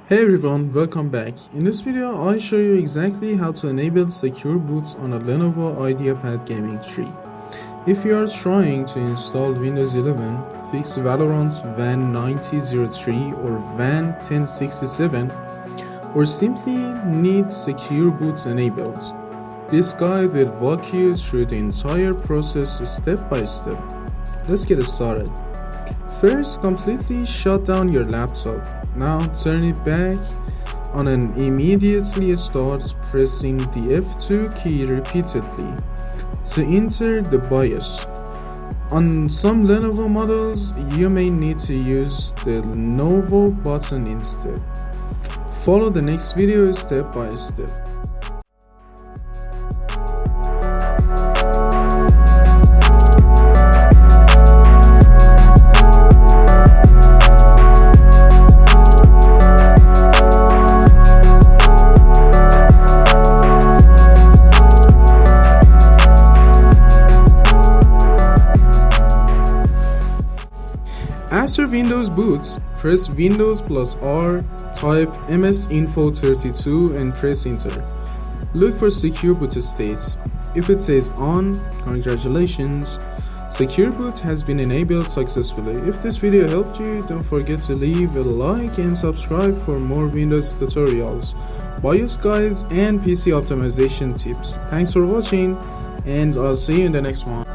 Hey everyone, welcome back. In this video, I'll show you exactly how to enable secure boots on a Lenovo IdeaPad Gaming 3. If you are trying to install Windows 11, fix Valorant VAN 9003 or VAN 1067, or simply need secure boots enabled, this guide will walk you through the entire process step by step. Let's get started. First, completely shut down your laptop. Now turn it back on and immediately start pressing the F2 key repeatedly to enter the BIOS. On some Lenovo models, you may need to use the Lenovo button instead. Follow the next video step by step. After Windows boots, press Windows plus R, type msinfo32 and press enter. Look for Secure Boot states. If it says on, congratulations, Secure Boot has been enabled successfully. If this video helped you, don't forget to leave a like and subscribe for more Windows tutorials, BIOS guides and PC optimization tips. Thanks for watching, and I'll see you in the next one.